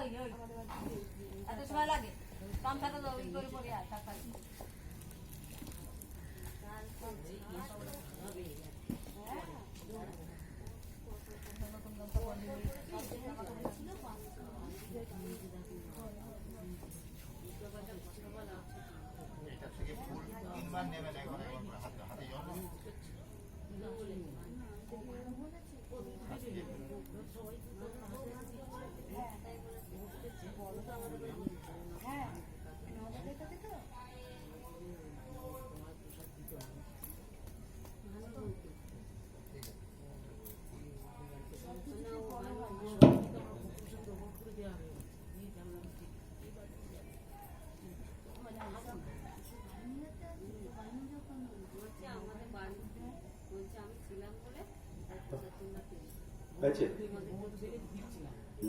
এত সময় লাগে কাম থাকে তো ওই করে পড়ে আর টাকা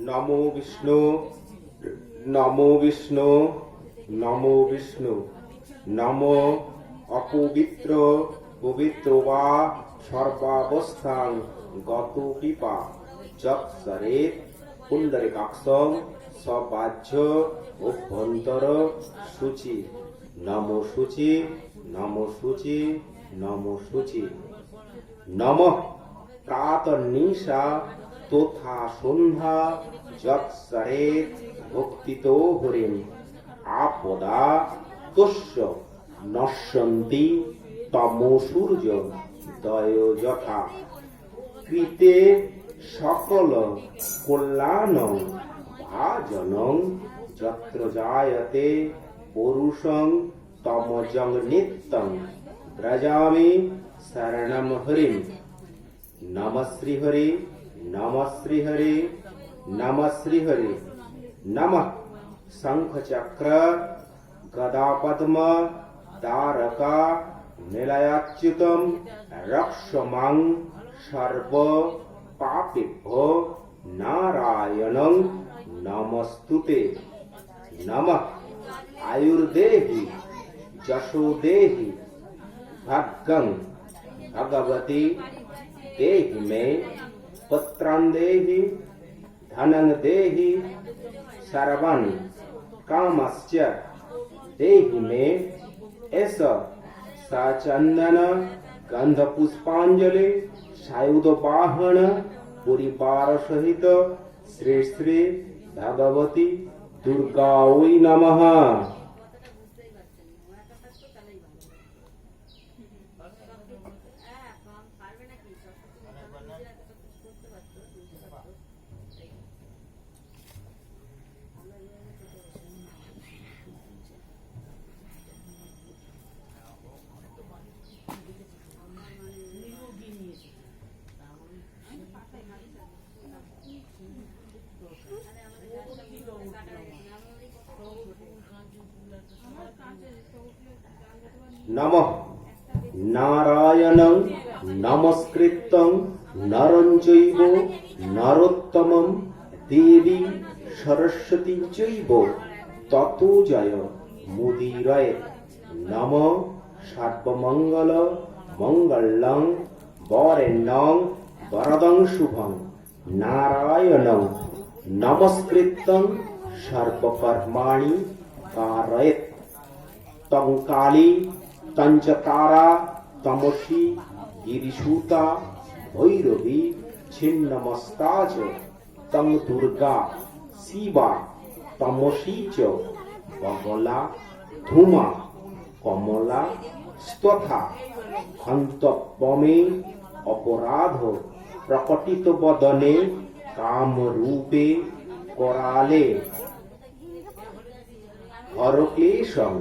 নমো বিষ্ণু নমো বিষ্ণু নমো বিষ্ণু নমো অপবিত্র পবিত্র বা সর্বাবস্থাং গত কৃপা যৎসরে পুণ্ডরিকাক্ষং সবাহ্য অভ্যন্তর শুচি নমো শুচি নমো শুচি নমো শুচি নমঃ প্রাত নিশা তথা সন্ধ্যা যৎসরে ভক্তিতো হরিম আপদা তস্য নশ্যন্তি তমো সূর্য দয় যথা কৃতে সকল কল্যাণং ভাজনং যত্র জায়তে পুরুষং তমজং নিত্যং ব্রজামি শরণম হরিম নমঃ শ্রী হরি নমঃ শ্রী হরি নমঃ শ্রী হরি নমঃ শঙ্খ চক্র গদা পদ্ম দ্বারকা নিলয়াচ্যুতম রক্ষমাং সর্ব পাপেভ্যো নারায়ণং নমস্তুতে নমঃ আয়ুর্দেহি যশো দেহি ভাগ্যং भगवती देहि मे पुत्रं देहि धनं देहि सर्वं कामश्च देहि मे एष सचंदन गंध पुष्पांजलि सायुध वाहन परिवार सहित श्री श्री भगवती दुर्गायै नमः। नमः नारायणं नमस्कृतं नरं चैव नरोत्तमं देवी सरस्वती चैव ततो जय मुदीरये। नमः सर्वमंगल मंगलं वरेण्यं वरदं शुभं नारायणं नमस्कृतं सर्वकर्माणि कारयेत्। तं काली तंचकारा तमसी गिरिशूता भैरवी छिन्नमस्ता च तं दुर्गा शिवा तमसी च बगला धूमा कमला स्तथा हन्तपमे अपराध प्रकटित बदने काम रूपे कराले हरक्लेशं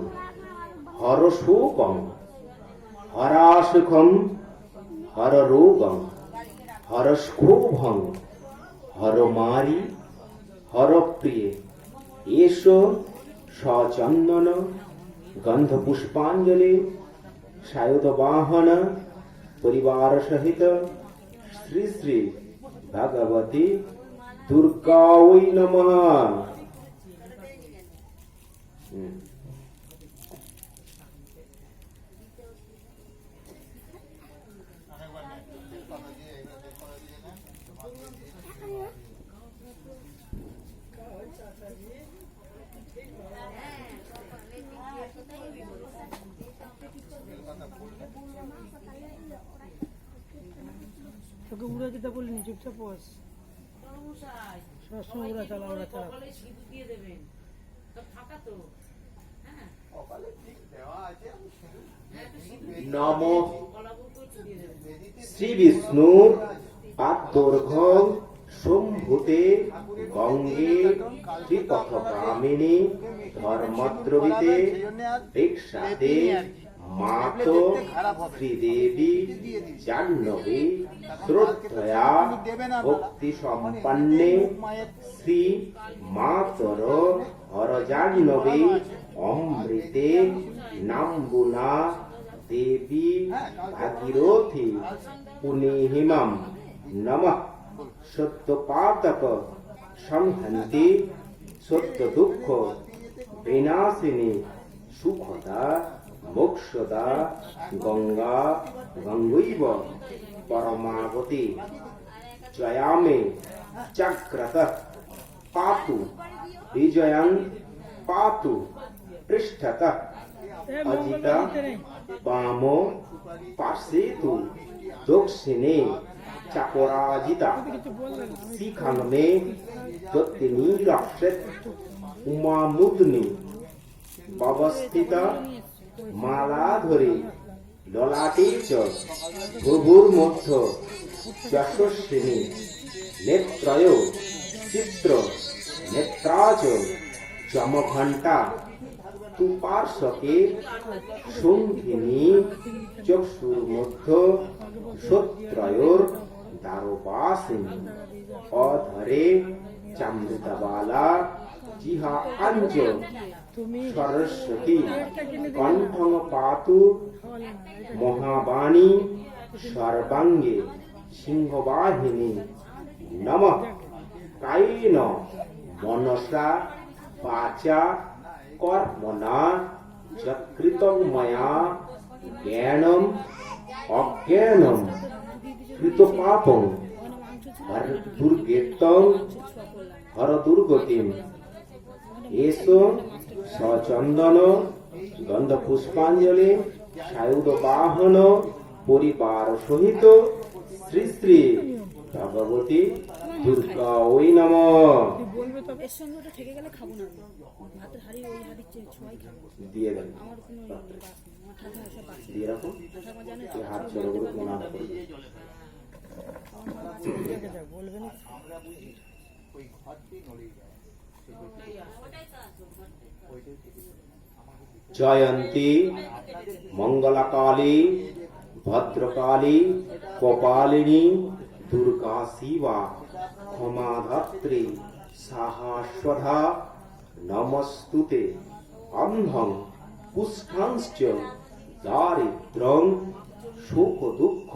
हरशोकं हरासुखं हररोगं हरस्क्षोभं हरमारी हरप्रिय एष सचंदन गंधपुष्पांजलि सायुध वाहन परिवार सहित श्री श्री भगवती दुर्गायै नमः। তোকে উড়ে যেতে বলিনি, চুপচাপ বস। সবসময় উড়া চালা উড়া চালা। নম শ্রী বিষ্ণুর পাদদৈর্ঘ্য সম্ভূতে গঙ্গে ত্রিপথগামিনী ধর্মদ্রবিতে ভিক্ষাতে মাত শ্রীদেবী জাহ্নবী শ্রদ্ধয়া ভক্তি সম্পন্নে শ্রী মাতর হর জাহ্নবী অমৃতে নাম্বুনা দেবী ভাগীরথী পুনিহিমাম নমঃ সত্যপাতক সংহন্তি সত্য দুঃখ বিনাশিনী সুখদা মোক্ষদা গঙ্গা গঙ্গৈব পরমাগতি জয়ামে চক্রত পাতু বিজয়ং পাতু পৃষ্ঠত অজিতা বাম পার্শ্বেতু দক্ষিণে চাপরাজিতা শিখাঙ্গে দত্তিনী রক্ষেত উমামুদনি ব্যবস্থিতা মালাধরে ললাটে চ ভুভুর্মধ্য যশস্বিনী নেত্রয় চিত্র নেত্রাচ যমঘণ্টা তু পার্শ্বকে শঙ্খিনী চক্ষুর্মধ্য শ্রোত্রয়োর দ্বারোপাসিনী অধরে চামৃতবালা জিহা আঞ্জ সরস্বতী কণ্ঠং পাতু মহাবাণী সর্বাঙ্গে সিংহবাহিনী নমঃ কায়েন মনসা বাচা কর্মণা যৎকৃতং ময়া জ্ঞানম অজ্ঞানম কৃতপাপং হর দুর্গেত্তং হর দুর্গতিম এসো সচন্দন গন্ধ পুষ্পাঞ্জলি সায়ুধ বাহন পরিবার সহিত শ্রী শ্রী ভগবতী দুর্গা ওই নম। এর সঙ্গে ওটা ঠেকে গেলে খাবো না, ভাতের হাড়ি ওই হাড়ির চেয়ে ছোঁয়াই খাবো। দিয়ে দেন, আমার কোনো বাস নেই, আমার ঠাকুমা এসব বাস দিয়ে রাখো, ঠাকুমা জানে এই হাত চড়ো করে প্রণাম করবে। বলবে না জয়ন্তী মঙ্গলাকালী ভদ্রকালী কপালিনী দুর্গা শিবা ক্ষমাধাত্রী সাহাস্বধা নমস্তুতে। অন্ধং কুষ্ঠাংশ্চ দারিদ্র্যং শোক দুঃখ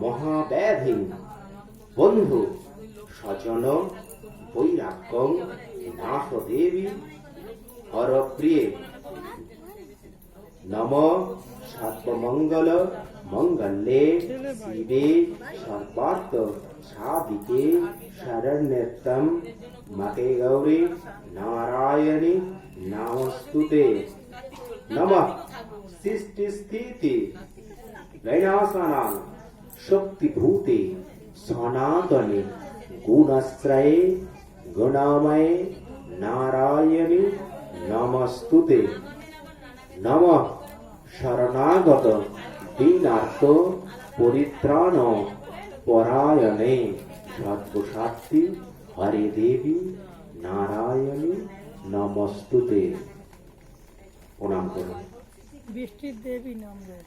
মহাব্যাধিং বন্ধু স্বজন বৈরাগ্যং নাশ দেবী হরপ্রিয়ে নম সর্বমঙ্গল মঙ্গলে শিবে সর্বার্থ সাধিকে শরণ্যতম মতে গৌরী নারায়ণী নমস্তুতে। নমঃ সৃষ্টি স্থিতি বিনাশানাং শক্তিভূতে সনাতনে গুণাশ্রয়ে গুণাময়ে নারায়ণী নমস্তুতে। নমঃ শরণাগত দীনার্ত পরিত্রাণ পরায়ণে সর্বশক্তি হরে দেবী নারায়ণী নমস্তুতে। প্রণাম করুন। বৃষ্টির দেবী নাম দেয়।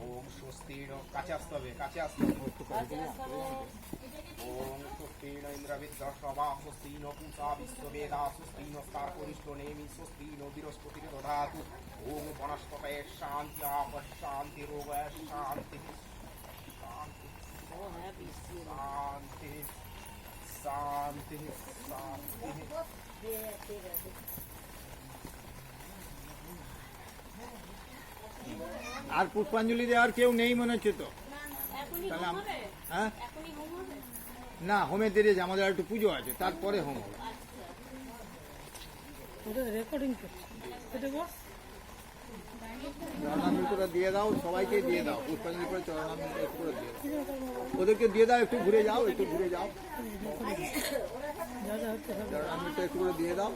ওম স্বস্তির কাছে আসতে হবে, কাছে আসতে হবে। ওম স্বস্তিন ইন্দ্রবিদ্য সভা স্বস্তিন পূষা বিশ্ববেদা স্বস্তিন স্তার কনিষ্ঠ নেমি স্বস্তিন বৃহস্পতির দধাতু। ওম বনস্পতয়ে শান্তি আপ শান্তি রোগয়ে শান্তি শান্তি শান্তি শান্তি শান্তি। আর পুষ্পাঞ্জলি দেওয়ার কেউ নেই মনে হচ্ছে তো? তাহলে হ্যাঁ না, হোমের দেরি আছে, আমাদের আর একটু পুজো আছে, তারপরে হোম হবে। ওটা রেকর্ডিং করছে এটা বস চরণামৃতটা দিয়ে দাও, সবাইকে দিয়ে দাও, পুষ্পাঞ্জলি করে চরণামৃত একটু করে দিয়ে দাও, ওদেরকে দিয়ে দাও, একটু ঘুরে যাও, একটু ঘুরে যাও, যা যা হচ্ছে সব চরণামৃত একটু করে দিয়ে দাও।